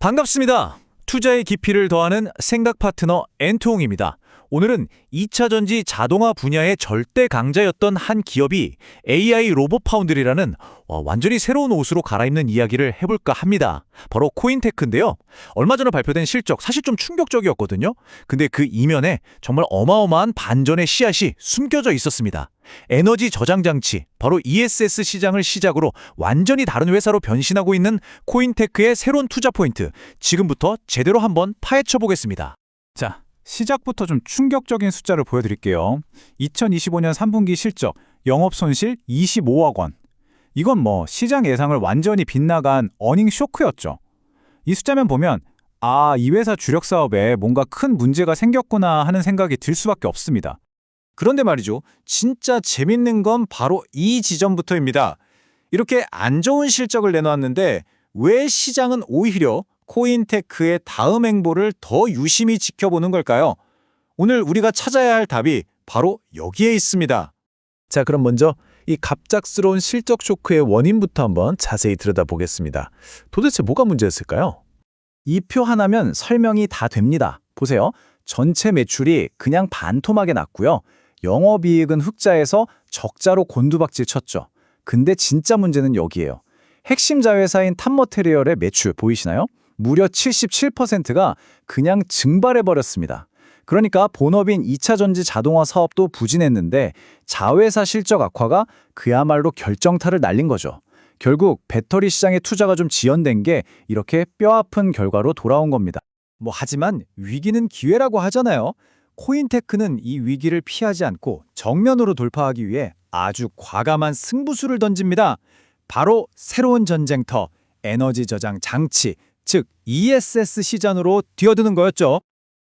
반갑습니다. 투자의 깊이를 더하는 생각 파트너 엔토홍입니다. 오늘은 2차 전지 자동화 분야의 절대 강자였던 한 기업이 AI 로봇 파운드리라는 완전히 새로운 옷으로 갈아입는 이야기를 해볼까 합니다. 바로 코인테크인데요. 얼마 전에 발표된 실적 사실 좀 충격적이었거든요. 근데 그 이면에 정말 어마어마한 반전의 씨앗이 숨겨져 있었습니다. 에너지 저장 장치, 바로 ESS 시장을 시작으로 완전히 다른 회사로 변신하고 있는 코인테크의 새로운 투자 포인트, 지금부터 제대로 한번 파헤쳐 보겠습니다. 자, 시작부터 좀 충격적인 숫자를 보여드릴게요. 2025년 3분기 실적, 영업손실 25억 원. 이건 시장 예상을 완전히 빗나간 어닝 쇼크였죠. 이 숫자면 보면 이 회사 주력 사업에 뭔가 큰 문제가 생겼구나 하는 생각이 들 수밖에 없습니다. 그런데 말이죠. 진짜 재밌는 건 바로 이 지점부터입니다. 이렇게 안 좋은 실적을 내놓았는데 왜 시장은 오히려 코인테크의 다음 행보를 더 유심히 지켜보는 걸까요? 오늘 우리가 찾아야 할 답이 바로 여기에 있습니다. 자, 그럼 먼저 이 갑작스러운 실적 쇼크의 원인부터 한번 자세히 들여다보겠습니다. 도대체 뭐가 문제였을까요? 이 표 하나면 설명이 다 됩니다. 보세요. 전체 매출이 그냥 반토막에 났고요. 영업이익은 흑자에서 적자로 곤두박질 쳤죠. 근데 진짜 문제는 여기예요. 핵심 자회사인 탑머테리얼의 매출 보이시나요? 무려 77%가 그냥 증발해버렸습니다. 그러니까 본업인 2차 전지 자동화 사업도 부진했는데 자회사 실적 악화가 그야말로 결정타를 날린 거죠. 결국 배터리 시장의 투자가 좀 지연된 게 이렇게 뼈아픈 결과로 돌아온 겁니다. 하지만 위기는 기회라고 하잖아요. 코인테크는 이 위기를 피하지 않고 정면으로 돌파하기 위해 아주 과감한 승부수를 던집니다. 바로 새로운 전쟁터, 에너지 저장 장치, 즉 ESS 시장으로 뛰어드는 거였죠.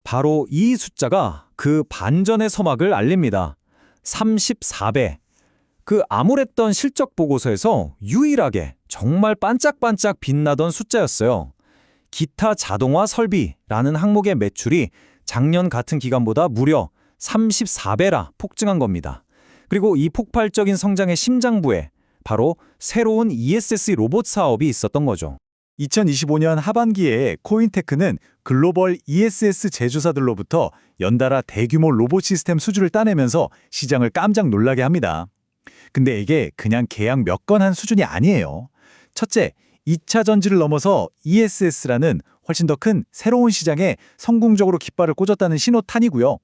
바로 이 숫자가 그 반전의 서막을 알립니다. 34배. 그 암울했던 실적 보고서에서 유일하게 정말 반짝반짝 빛나던 숫자였어요. 기타 자동화 설비라는 항목의 매출이 작년 같은 기간보다 무려 34배라 폭증한 겁니다. 그리고 이 폭발적인 성장의 심장부에 바로 새로운 ESS 로봇 사업이 있었던 거죠. 2025년 하반기에 코인테크는 글로벌 ESS 제조사들로부터 연달아 대규모 로봇 시스템 수주를 따내면서 시장을 깜짝 놀라게 합니다. 근데 이게 그냥 계약 몇 건 한 수준이 아니에요. 첫째, 2차 전지를 넘어서 ESS라는 훨씬 더 큰 새로운 시장에 성공적으로 깃발을 꽂았다는 신호탄이고요.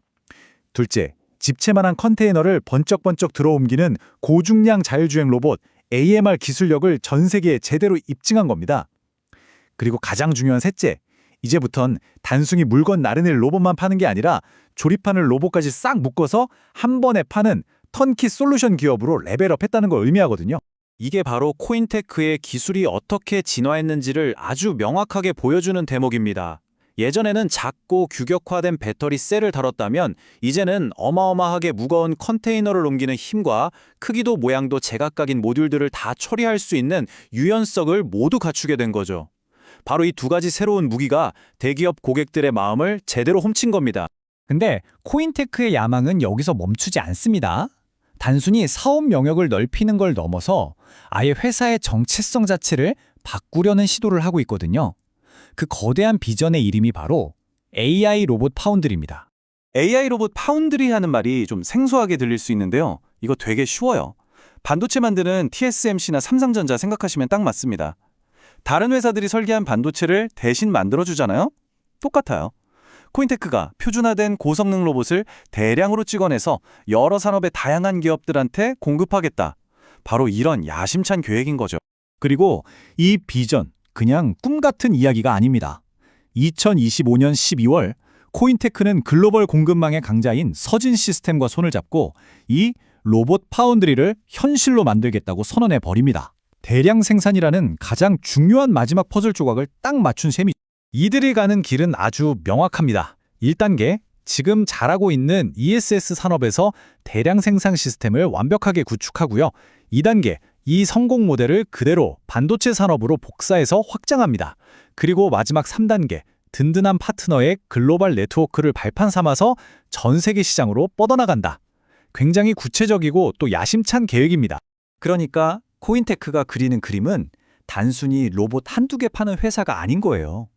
둘째, 집채만한 컨테이너를 번쩍번쩍 들어옮기는 고중량 자율주행 로봇 AMR 기술력을 전 세계에 제대로 입증한 겁니다. 그리고 가장 중요한 셋째, 이제부턴 단순히 물건 나르낼 로봇만 파는 게 아니라 조립하는 로봇까지 싹 묶어서 한 번에 파는 턴키 솔루션 기업으로 레벨업했다는 걸 의미하거든요. 이게 바로 코인테크의 기술이 어떻게 진화했는지를 아주 명확하게 보여주는 대목입니다. 예전에는 작고 규격화된 배터리 셀을 다뤘다면 이제는 어마어마하게 무거운 컨테이너를 옮기는 힘과 크기도 모양도 제각각인 모듈들을 다 처리할 수 있는 유연성을 모두 갖추게 된 거죠. 바로 이 두 가지 새로운 무기가 대기업 고객들의 마음을 제대로 훔친 겁니다. 근데 코인테크의 야망은 여기서 멈추지 않습니다. 단순히 사업 영역을 넓히는 걸 넘어서 아예 회사의 정체성 자체를 바꾸려는 시도를 하고 있거든요. 그 거대한 비전의 이름이 바로 AI 로봇 파운드리입니다. AI 로봇 파운드리 하는 말이 좀 생소하게 들릴 수 있는데요. 이거 되게 쉬워요. 반도체 만드는 TSMC나 삼성전자 생각하시면 딱 맞습니다. 다른 회사들이 설계한 반도체를 대신 만들어주잖아요? 똑같아요. 코인테크가 표준화된 고성능 로봇을 대량으로 찍어내서 여러 산업의 다양한 기업들한테 공급하겠다. 바로 이런 야심찬 계획인 거죠. 그리고 이 비전, 그냥 꿈 같은 이야기가 아닙니다. 2025년 12월 코인테크는 글로벌 공급망의 강자인 서진 시스템과 손을 잡고 이 로봇 파운드리를 현실로 만들겠다고 선언해 버립니다. 대량 생산이라는 가장 중요한 마지막 퍼즐 조각을 딱 맞춘 셈이 이들이 가는 길은 아주 명확합니다. 1단계, 지금 잘하고 있는 ESS 산업에서 대량 생산 시스템을 완벽하게 구축하고요. 2단계, 이 성공 모델을 그대로 반도체 산업으로 복사해서 확장합니다. 그리고 마지막 3단계, 든든한 파트너의 글로벌 네트워크를 발판 삼아서 전 세계 시장으로 뻗어나간다. 굉장히 구체적이고 또 야심찬 계획입니다. 그러니까 코인테크가 그리는 그림은 단순히 로봇 한두 개 파는 회사가 아닌 거예요.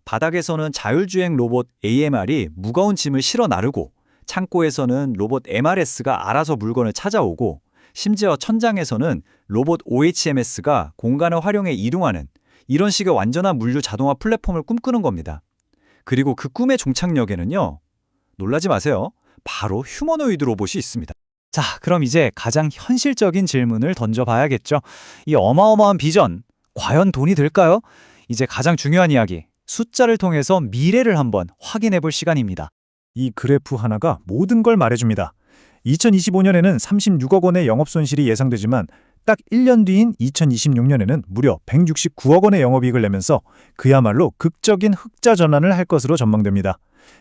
바닥에서는 자율주행 로봇 AMR이 무거운 짐을 실어 나르고, 창고에서는 로봇 MRS가 알아서 물건을 찾아오고, 심지어 천장에서는 로봇 OHMS가 공간을 활용해 이동하는 이런 식의 완전한 물류 자동화 플랫폼을 꿈꾸는 겁니다. 그리고 그 꿈의 종착역에는요, 놀라지 마세요. 바로 휴머노이드 로봇이 있습니다. 자, 그럼 이제 가장 현실적인 질문을 던져봐야겠죠. 이 어마어마한 비전, 과연 돈이 들까요? 이제 가장 중요한 이야기, 숫자를 통해서 미래를 한번 확인해 볼 시간입니다. 이 그래프 하나가 모든 걸 말해줍니다. 2025년에는 36억 원의 영업 손실이 예상되지만 딱 1년 뒤인 2026년에는 무려 169억 원의 영업이익을 내면서 그야말로 극적인 흑자 전환을 할 것으로 전망됩니다.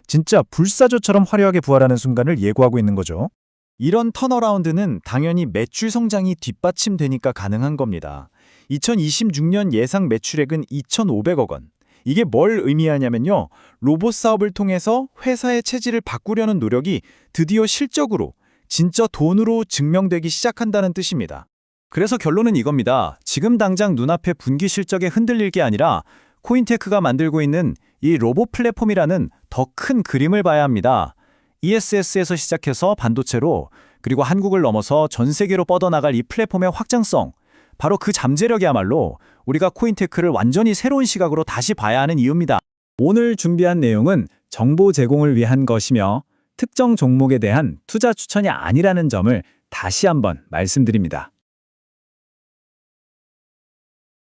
진짜 불사조처럼 화려하게 부활하는 순간을 예고하고 있는 거죠. 이런 턴어라운드는 당연히 매출 성장이 뒷받침되니까 가능한 겁니다. 2026년 예상 매출액은 2,500억 원. 이게 뭘 의미하냐면요. 로봇 사업을 통해서 회사의 체질을 바꾸려는 노력이 드디어 실적으로, 진짜 돈으로 증명되기 시작한다는 뜻입니다. 그래서 결론은 이겁니다. 지금 당장 눈앞의 분기 실적에 흔들릴 게 아니라 코인테크가 만들고 있는 이 로봇 플랫폼이라는 더 큰 그림을 봐야 합니다. ESS에서 시작해서 반도체로, 그리고 한국을 넘어서 전 세계로 뻗어나갈 이 플랫폼의 확장성, 바로 그 잠재력이야말로 우리가 코인테크를 완전히 새로운 시각으로 다시 봐야 하는 이유입니다. 오늘 준비한 내용은 정보 제공을 위한 것이며 특정 종목에 대한 투자 추천이 아니라는 점을 다시 한번 말씀드립니다.